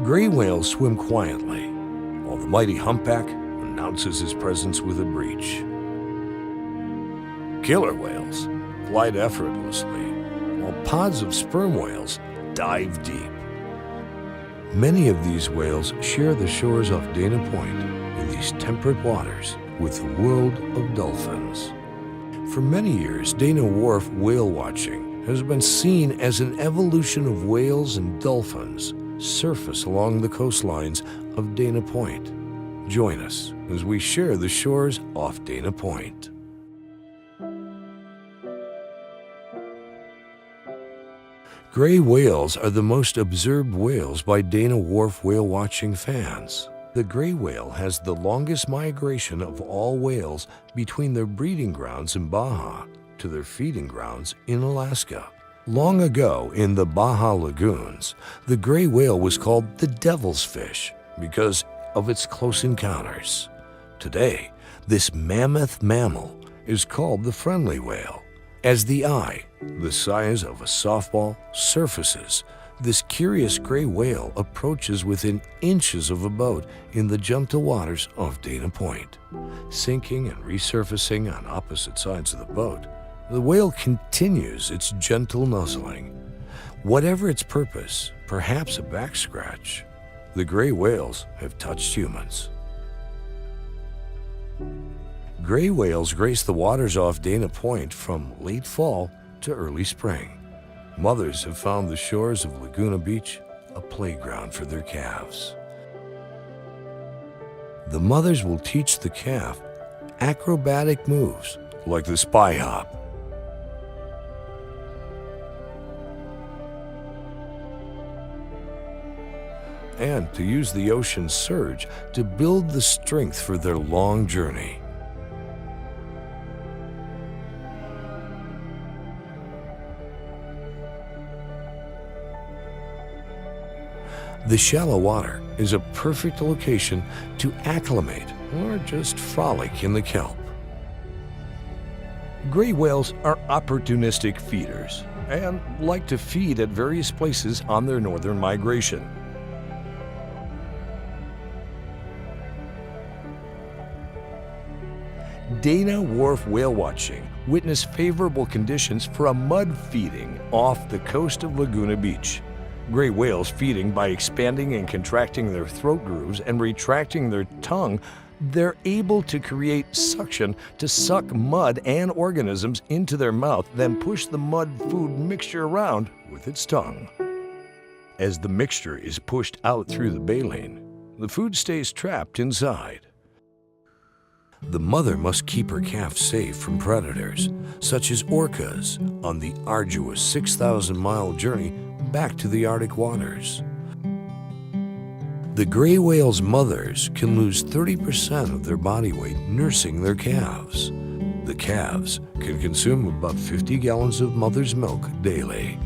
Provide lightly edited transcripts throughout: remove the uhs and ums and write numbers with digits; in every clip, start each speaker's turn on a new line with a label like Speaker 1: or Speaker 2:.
Speaker 1: Gray whales swim quietly, while the mighty humpback announces his presence with a breach. Killer whales glide effortlessly, while pods of sperm whales dive deep. Many of these whales share the shores off Dana Point in these temperate waters with the world of dolphins. For many years, Dana Wharf Whale Watching has been seen as an evolution of whales and dolphins surface along the coastlines of Dana Point. Join us as we share the shores off Dana Point. Gray whales are the most observed whales by Dana Wharf Whale Watching fans. The gray whale has the longest migration of all whales between their breeding grounds in Baja to their feeding grounds in Alaska. Long ago, in the Baja lagoons, the gray whale was called the devil's fish because of its close encounters. Today, this mammoth mammal is called the friendly whale. As the eye, the size of a softball, surfaces, this curious gray whale approaches within inches of a boat in the gentle waters of Dana Point. Sinking and resurfacing on opposite sides of the boat, the whale continues its gentle nuzzling. Whatever its purpose, perhaps a back scratch, the gray whales have touched humans. Gray whales grace the waters off Dana Point from late fall to early spring. Mothers have found the shores of Laguna Beach a playground for their calves. The mothers will teach the calf acrobatic moves like the spy hop. And to use the ocean's surge to build the strength for their long journey. The shallow water is a perfect location to acclimate or just frolic in the kelp. Gray whales are opportunistic feeders and like to feed at various places on their northern migration. Dana Wharf Whale Watching witnessed favorable conditions for a mud feeding off the coast of Laguna Beach. Gray whales feeding by expanding and contracting their throat grooves and retracting their tongue, they're able to create suction to suck mud and organisms into their mouth, then push the mud food mixture around with its tongue. As the mixture is pushed out through the baleen, the food stays trapped inside. The mother must keep her calf safe from predators, such as orcas, on the arduous 6,000-mile journey back to the Arctic waters. The gray whale's mothers can lose 30% of their body weight nursing their calves. The calves can consume about 50 gallons of mother's milk daily.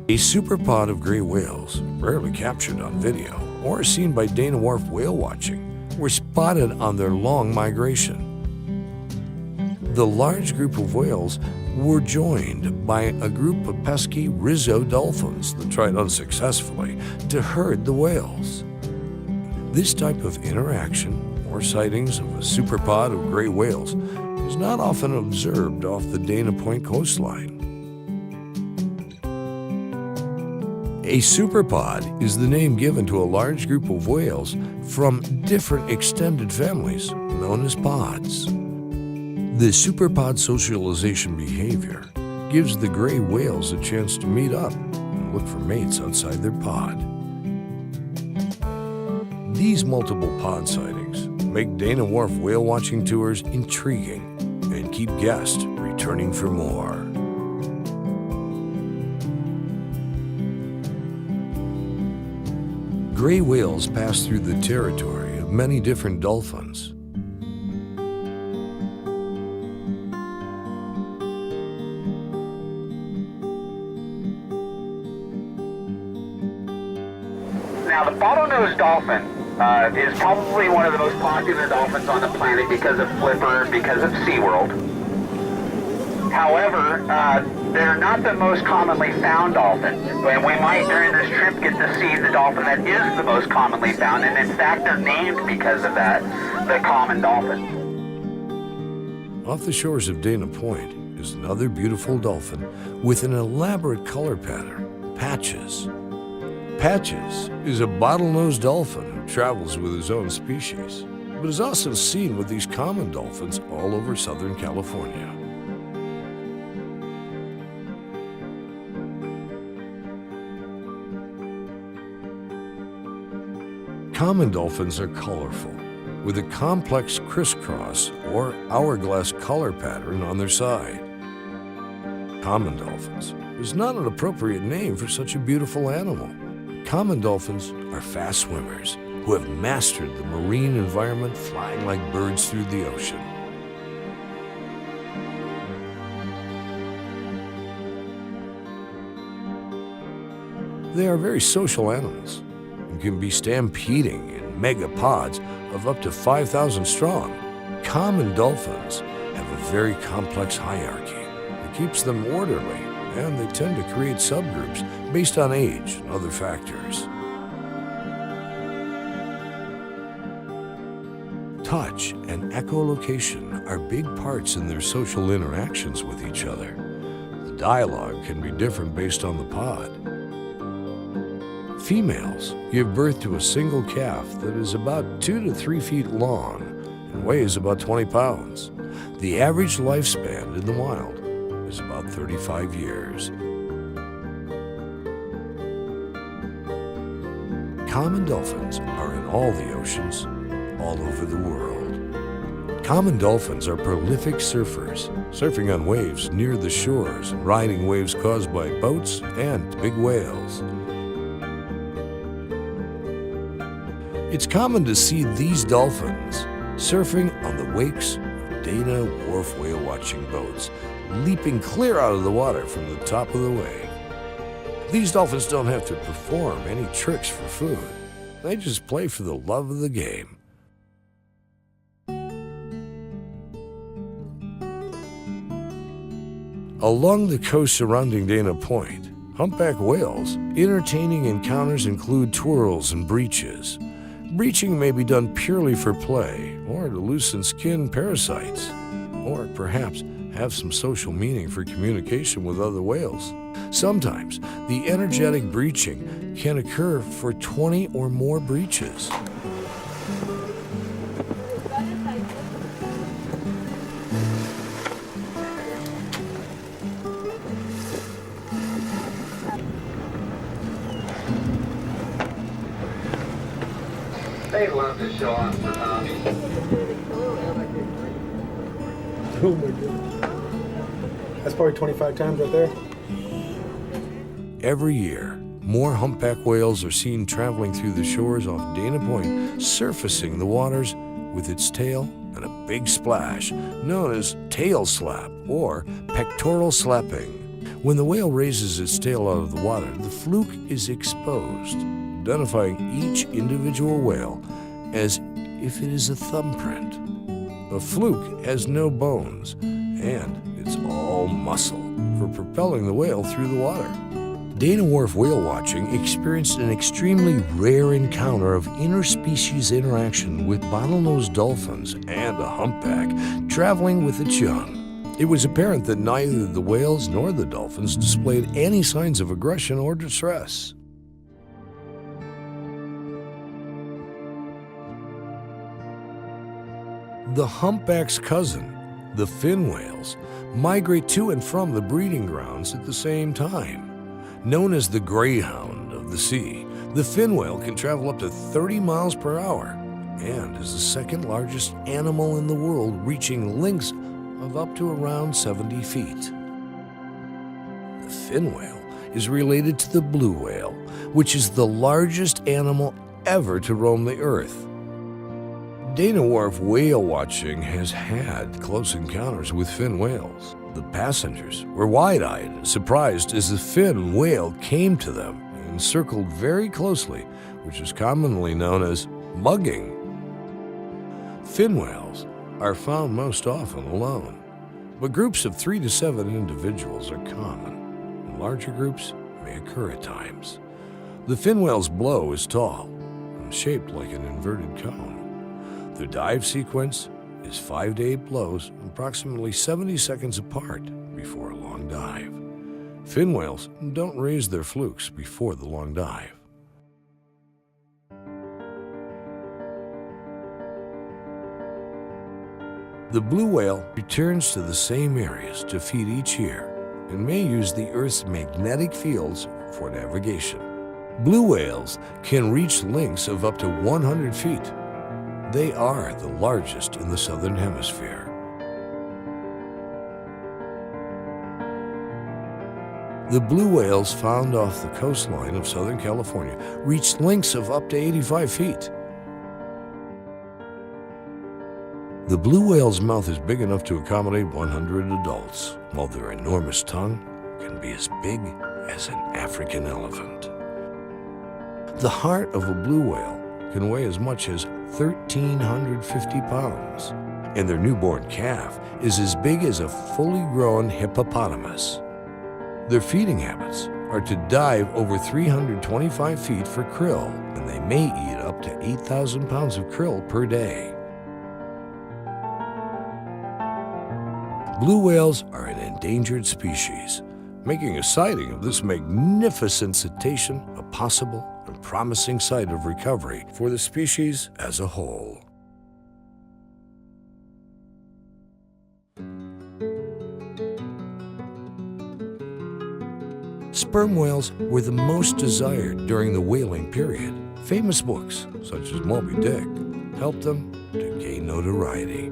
Speaker 1: A superpod of gray whales, rarely captured on video or seen by Dana Wharf Whale Watching, were spotted on their long migration. The large group of whales were joined by a group of pesky Rizzo dolphins that tried unsuccessfully to herd the whales. This type of interaction or sightings of a superpod of gray whales is not often observed off the Dana Point coastline. A superpod is the name given to a large group of whales from different extended families known as pods. The superpod socialization behavior gives the gray whales a chance to meet up and look for mates outside their pod. These multiple pod sightings make Dana Wharf Whale Watching tours intriguing and keep guests returning for more. Gray whales pass through the territory of many different dolphins.
Speaker 2: Now, the bottlenose dolphin is probably one of the most popular dolphins on the planet because of Flipper, because of SeaWorld. However, they're not the most commonly found dolphin. And we might, during this trip, get to see the dolphin that is the most commonly found. And in fact, they're named because of that, the common dolphin.
Speaker 1: Off the shores of Dana Point is another beautiful dolphin with an elaborate color pattern, Patches. Patches is a bottlenose dolphin who travels with his own species, but is also seen with these common dolphins all over Southern California. Common dolphins are colorful, with a complex crisscross or hourglass color pattern on their side. Common dolphins is not an appropriate name for such a beautiful animal. Common dolphins are fast swimmers who have mastered the marine environment, flying like birds through the ocean. They are very social animals and can be stampeding in megapods of up to 5,000 strong. Common dolphins have a very complex hierarchy that keeps them orderly, and they tend to create subgroups based on age and other factors. Touch and echolocation are big parts in their social interactions with each other. The dialogue can be different based on the pod. Females give birth to a single calf that is about 2 to 3 feet long and weighs about 20 pounds. The average lifespan in the wild is about 35 years. Common dolphins are in all the oceans, all over the world. Common dolphins are prolific surfers, surfing on waves near the shores and riding waves caused by boats and big whales. It's common to see these dolphins surfing on the wakes of Dana Wharf Whale Watching boats, leaping clear out of the water from the top of the wave. These dolphins don't have to perform any tricks for food. They just play for the love of the game. Along the coast surrounding Dana Point, humpback whales' entertaining encounters include twirls and breaches. Breaching may be done purely for play, or to loosen skin parasites, or perhaps have some social meaning for communication with other whales. Sometimes, the energetic breaching can occur for 20 or more breaches.
Speaker 2: They love to show off for Tommy.
Speaker 3: Oh my goodness. That's probably 25 times right there.
Speaker 1: Every year, more humpback whales are seen traveling through the shores off Dana Point, surfacing the waters with its tail and a big splash, known as tail slap or pectoral slapping. When the whale raises its tail out of the water, the fluke is exposed, identifying each individual whale as if it is a thumbprint. A fluke has no bones, and it's all muscle for propelling the whale through the water. Dana Wharf Whale Watching experienced an extremely rare encounter of interspecies interaction with bottlenose dolphins and a humpback traveling with its young. It was apparent that neither the whales nor the dolphins displayed any signs of aggression or distress. The humpback's cousin, the fin whales, migrate to and from the breeding grounds at the same time. Known as the greyhound of the sea, the fin whale can travel up to 30 miles per hour and is the second largest animal in the world, reaching lengths of up to around 70 feet. The fin whale is related to the blue whale, which is the largest animal ever to roam the earth. Dana Wharf Whale Watching has had close encounters with fin whales. The passengers were wide-eyed and surprised as the fin whale came to them and circled very closely, which is commonly known as mugging. Fin whales are found most often alone. but groups of 3 to 7 individuals are common, and larger groups may occur at times. The fin whale's blow is tall and shaped like an inverted cone. The dive sequence is 5 to 8 blows, approximately 70 seconds apart before a long dive. Fin whales don't raise their flukes before the long dive. The blue whale returns to the same areas to feed each year and may use the Earth's magnetic fields for navigation. Blue whales can reach lengths of up to 100 feet. They are the largest in the southern hemisphere. The blue whales found off the coastline of Southern California reach lengths of up to 85 feet. The blue whale's mouth is big enough to accommodate 100 adults, while their enormous tongue can be as big as an African elephant. The heart of a blue whale can weigh as much as 1,350 pounds, and their newborn calf is as big as a fully grown hippopotamus. Their feeding habits are to dive over 325 feet for krill, and they may eat up to 8,000 pounds of krill per day. Blue whales are an endangered species, making a sighting of this magnificent cetacean a possible and promising site of recovery for the species as a whole. Sperm whales were the most desired during the whaling period. Famous books, such as Moby Dick, helped them to gain notoriety.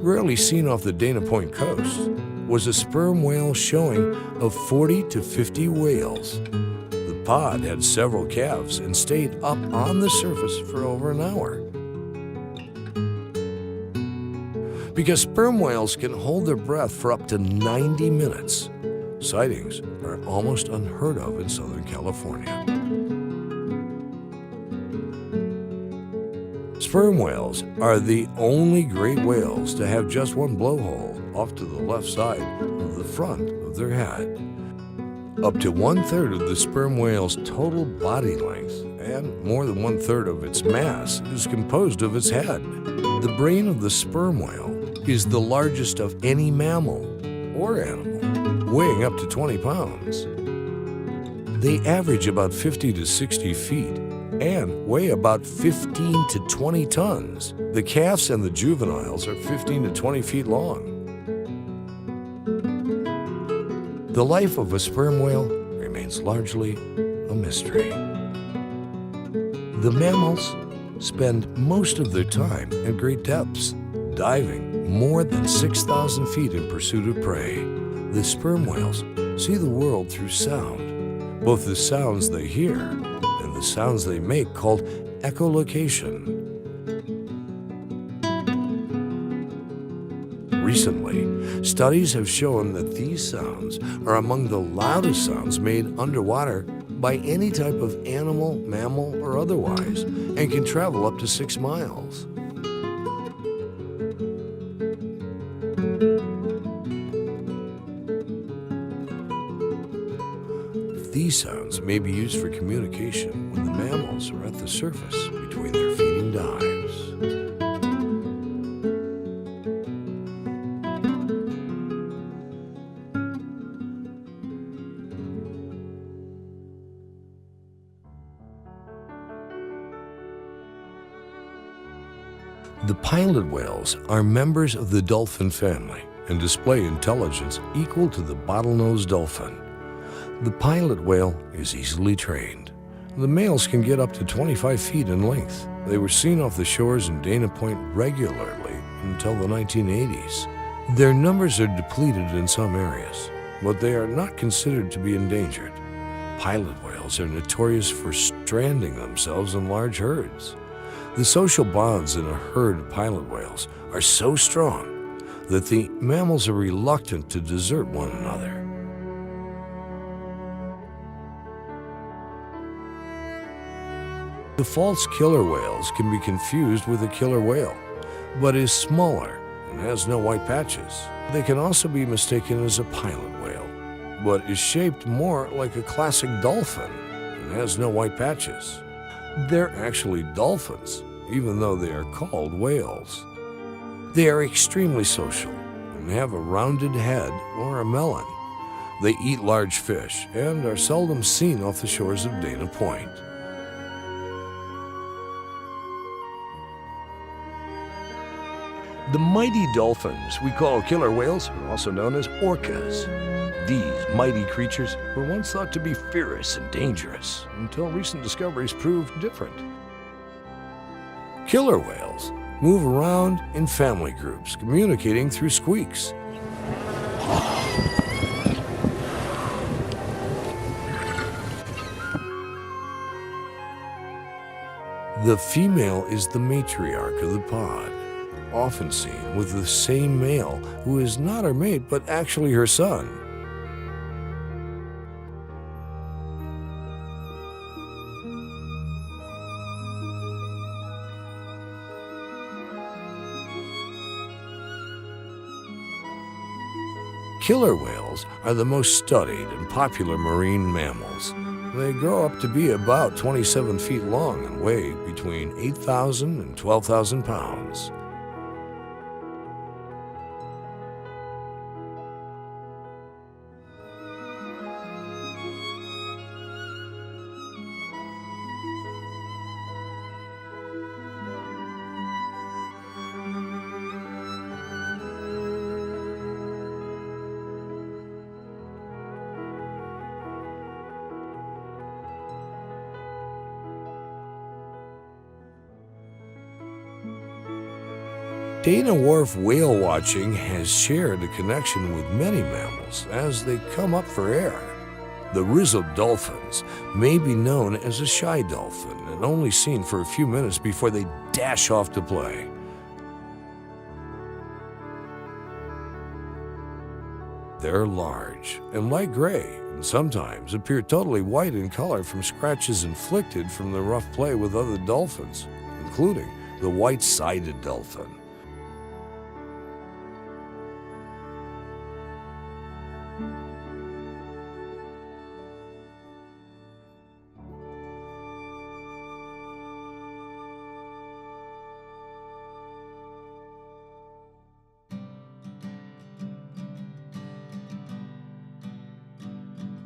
Speaker 1: Rarely seen off the Dana Point coast was a sperm whale showing of 40 to 50 whales. The pod had several calves and stayed up on the surface for over an hour. Because sperm whales can hold their breath for up to 90 minutes, sightings are almost unheard of in Southern California. Sperm whales are the only great whales to have just one blowhole off to the left side of the front of their head. Up to 1/3 of the sperm whale's total body length and more than 1/3 of its mass is composed of its head. The brain of the sperm whale is the largest of any mammal or animal, weighing up to 20 pounds. They average about 50 to 60 feet and weigh about 15 to 20 tons. The calves and the juveniles are 15 to 20 feet long. The life of a sperm whale remains largely a mystery. The mammals spend most of their time at great depths, diving more than 6,000 feet in pursuit of prey. The sperm whales see the world through sound, both the sounds they hear and the sounds they make, called echolocation. Recently, studies have shown that these sounds are among the loudest sounds made underwater by any type of animal, mammal, or otherwise, and can travel up to 6 miles. These sounds may be used for communication when the mammals are at the surface between their feeding dives. The pilot whales are members of the dolphin family and display intelligence equal to the bottlenose dolphin. The pilot whale is easily trained. The males can get up to 25 feet in length. They were seen off the shores in Dana Point regularly until the 1980s. Their numbers are depleted in some areas, but they are not considered to be endangered. Pilot whales are notorious for stranding themselves in large herds. The social bonds in a herd of pilot whales are so strong that the mammals are reluctant to desert one another. The false killer whales can be confused with a killer whale, but is smaller and has no white patches. They can also be mistaken as a pilot whale, but is shaped more like a classic dolphin and has no white patches. They're actually dolphins, even though they are called whales. They are extremely social and have a rounded head or a melon. They eat large fish and are seldom seen off the shores of Dana Point. The mighty dolphins we call killer whales are also known as orcas. These mighty creatures were once thought to be fierce and dangerous until recent discoveries proved different. Killer whales move around in family groups, communicating through squeaks. The female is the matriarch of the pod, often seen with the same male who is not her mate but actually her son. Killer whales are the most studied and popular marine mammals. They grow up to be about 27 feet long and weigh between 8,000 and 12,000 pounds. Dana Wharf Whale Watching has shared a connection with many mammals as they come up for air. The grizzled dolphins may be known as a shy dolphin and only seen for a few minutes before they dash off to play. They're large and light gray and sometimes appear totally white in color from scratches inflicted from the rough play with other dolphins, including the white-sided dolphin.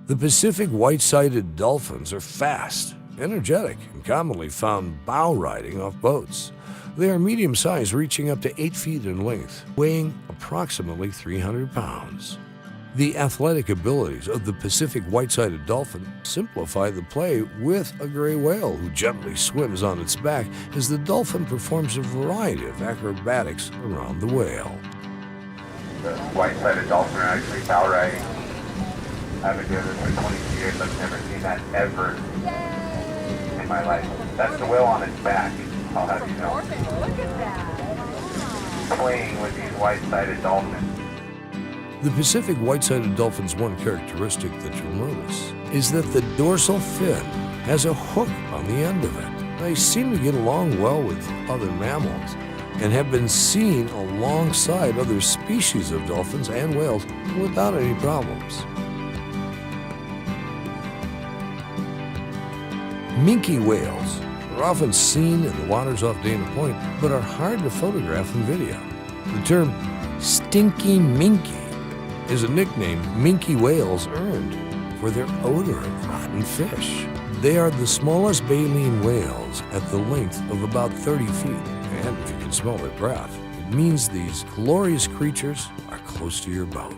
Speaker 1: The Pacific white-sided dolphins are fast, energetic, and commonly found bow riding off boats. They are medium-sized, reaching up to 8 feet in length, weighing approximately 300 pounds. The athletic abilities of the Pacific white-sided dolphin simplify the play with a gray whale who gently swims on its back as the dolphin performs a variety of acrobatics around the whale.
Speaker 2: The white-sided dolphin are actually bow riding. I've been doing this for 22 years. I've never seen that ever in my life. That's the whale on its back. I'll have you know.
Speaker 4: Look at that.
Speaker 2: Playing with these white-sided dolphins.
Speaker 1: The Pacific white-sided dolphin's one characteristic that you'll notice is that the dorsal fin has a hook on the end of it. They seem to get along well with other mammals and have been seen alongside other species of dolphins and whales without any problems. Minke whales are often seen in the waters off Dana Point, but are hard to photograph in video. The term stinky minke is a nickname minke whales earned for their odor of rotten fish. They are the smallest baleen whales at the length of about 30 feet, and if you can smell their breath, it means these glorious creatures are close to your boat.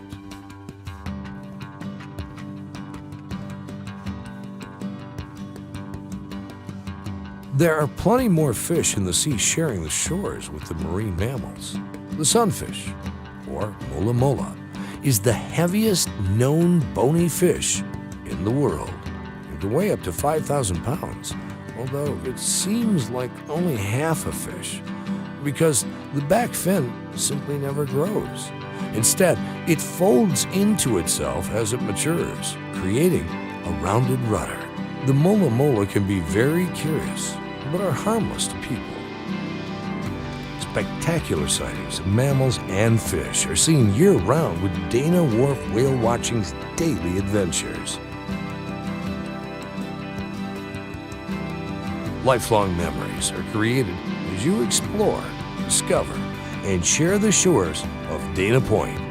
Speaker 1: There are plenty more fish in the sea sharing the shores with the marine mammals. The sunfish, or mola mola, is the heaviest known bony fish in the world. It can weigh up to 5,000 pounds, although it seems like only half a fish, because the back fin simply never grows. Instead, it folds into itself as it matures, creating a rounded rudder. The mola mola can be very curious, but are harmless to people. Spectacular sightings of mammals and fish are seen year-round with Dana Wharf Whale Watching's daily adventures. Lifelong memories are created as you explore, discover, and share the shores of Dana Point.